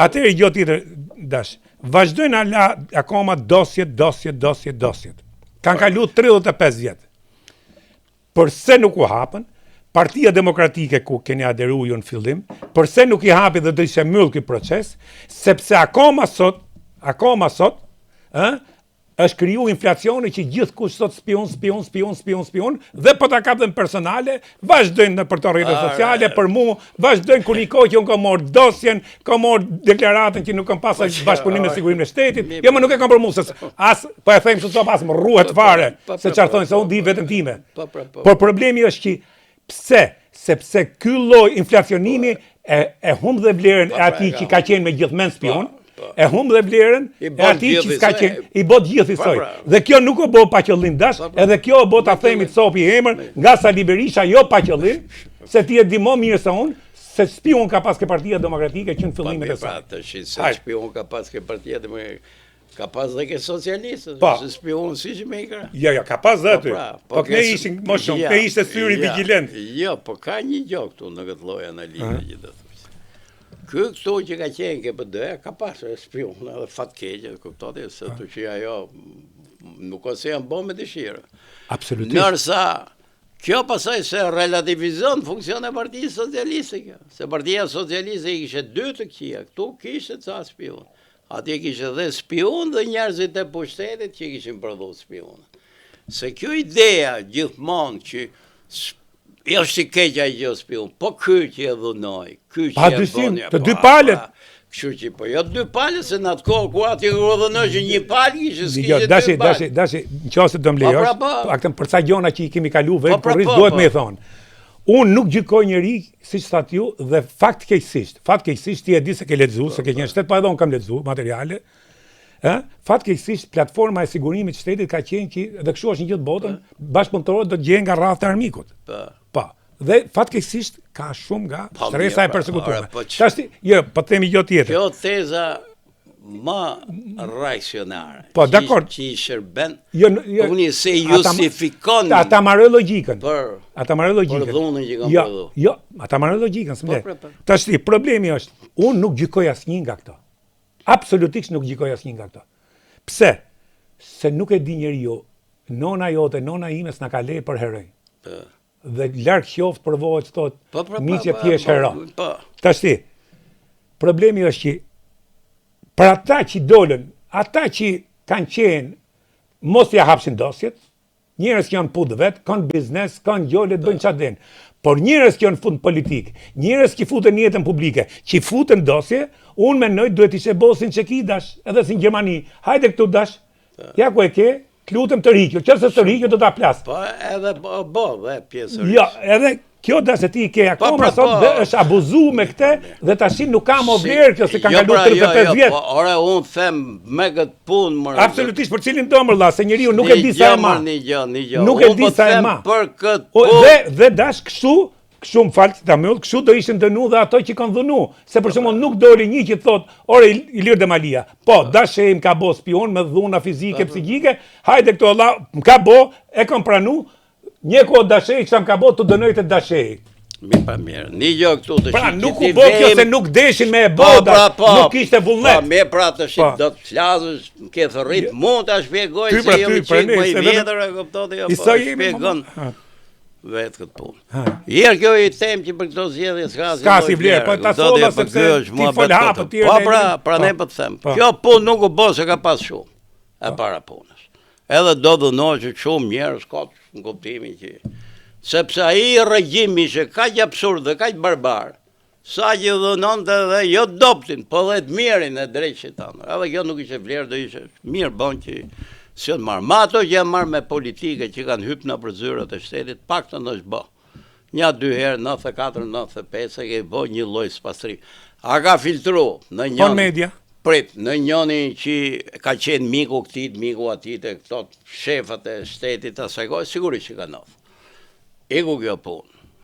Atëherë jo tjetër dash. Vazhdojnë akoma dosjet. Kanë kalu 35 vjet. Përse nuk u hapën? Partia Demokratike ku keni aderu ju në fillim, përse nuk i hapi dhe do ishe myll ky proces, sepse akoma sot, është kriju inflacioni që gjithkush sot spion, dhe po ta kapën personale, vazhdojnë për të rrjetet sociale, për mu, vazhdojnë kur një kohë që unë kam marrë dosjen, kam marrë deklaratën që nuk kam pasur bashkëpunim me sigurimin e shtetit, jo më nuk e kam për mu, se po e them sot pas më rruhet fare, se çfarë thonë, se unë di vetëm time. Por problemi është që pse? Sepse ky lloj inflacionimi e humb dhe vlerën e atij që ka qenë me gjithmonë spion, e humb dhe vlerën e atij që s'ka qenë, i bë gjithë i soj. Dhe kjo nuk u bë pa qëllim dash, edhe kjo u bë ta themi të copi emër nga Sali Berisha, jo pa qëllim, se ti e di më mirë se unë, se spion ka pas ke Partia Demokratike që në fillimet e saj. Se spion ka pas ke Partia Demokratike. Ka pas dhe ke socialistët, se spionë si që me i kërë. Jo, ka pas dhe aty. Po këne ishin më shumë, këne ishte syri vigilent. Jo, po ka një gjë këtu në këtë lloj analize gjithë. Këtu që ka qenë ke PD, ka pas spionë edhe fatkeqe, kuptote, se të që ajo nuk ose janë bo me dëshirë. Absolutisht. Nërsa, kjo pasaj se relativizon funksion e Partisë Socialiste kjo. Se Partia Socialiste i kishe 2 të këqija, këtu kishe ca spionë. Atje kishe dhe spion dhe njerëzit e pushtetit që kishin prodhu spion. Se kjo ideja gjithmonë që është i keqja i gjë spion, po ky që e dhunoj, ky që e bënja. Të dy palët. Kështu që po jo 2 palët, se në atë kohë ku atje u dhunoj që një palë kishe, s'kishe 2 palë. Dashi, në qoftë se do më lejosh, aktën për ca gjona që i kemi kalu vetë, por rrisë duhet me e thonë. Unë nuk gjykoj njëri, si që thatë ju, dhe fatkeqësisht ti e di se ke lexuar, se ke qenë shtet, pa edhe unë kam lexuar materiale, fatkeqësisht platforma e sigurimit të shtetit ka qenë që, dhe kështu është në gjithë botën, bashkëpunëtorët do të gjehen nga rraftë e armikut. Po. Dhe fatkeqësisht ka shumë nga shtresa e përsekutuar. Jo, po themi gjë tjetër. Kjo teza më racionare. Po, dakor. Që i shërben, unë se justifikon. Ata marrë logjikën. Ata marrë logjikën. Për dhunën që kam përdu. Jo, ata marrë logjikën, s'mle. Tashti, problemi është, unë nuk gjykoj asnjë nga këto. Absolutisht nuk gjykoj asnjë nga këto. Pse? Se nuk e di njeriu, nona jote, nona ime s'na ka lejë për heroj. Dhe larg qoftë për voç thotë, miqje ti je hero. Tashti, problemi është që për ata që dolën, ata që kanë qenë, mos ja hapshin dosjet, njerëz që janë punë vetë, kanë biznes, kanë gjole, të bëjnë çfarë din. Por njerëz që janë fund politik, njerëz që futen në jetën publike, që futen dosje, unë mendoj duhet ishte bosin që ki dash, edhe si në Gjermani. Hajde këtu dash, ja ku e ke, të lutem të rikjo, qëse të rikjo do ta plas. Po edhe dhe pjesë. Jo, edhe kjo dashe ti ke akoma sot dhe është abuzu me këte dhe tash nuk ka më vlerë kjo se ka kalu 35 vjetë. Ore, unë them me këtë punë mërë. Absolutisht, për cilin do mërla, se njeriu nuk e di sa e ma. Nuk e di sa e ma. Për këtë punë. Dhe dash kështu më falë të mëllë, kështu do ishin dënu dhe ato që kanë dhënu. Se për shumë nuk doli një që thot, ore Ilir Demalia, po, dash e më ka bo spion me dhuna fizike, psikike, hajde këto Allah, më ka bo, e kam pranu, një kohë dashej, që më ka bo të dënoj të dashej. Mi pa mirë, një gjë këtu të pra, nuk u bo kjo se nuk deshin me e boda, nuk ishte vullnet. Pa, me pra të shqip, do të flasësh, ke thërrit, mund të shpjegoj se jemi qikë më i vjetër, e këptote, jo, po shpjegon vetë këtë punë. Jerë kjo i tem që për këto zjedhje s'ka si vlerë, po ta sola sepse ti fol hapë tjerë. Po pra ne po të them, kjo punë nuk u bo se ka pas shumë, e para punës. Edhe do dhënoj që shumë njerëz ka në kuptimin që sepse ai regjimi që kaq absurd dhe kaq barbar, sa që dhënonte dhe jo doptin, po dhe të mirin e drejtë tanë. Edhe kjo nuk ishte vlerë, do ishte mirë bon që si janë marrë. Ma ato që janë marrë me politike që kanë hypë në përzyrat e shtetit, pak të në është bo. Nja 2 herë, 94, 95, e ke bo një loj spastrim. A ka filtru në njën... media? Prit, në njëni që ka qenë miku këtit, miku atit, e këto shefat e shtetit, asaj kohë, sigurisht që ka nëthë. Iku kjo punë.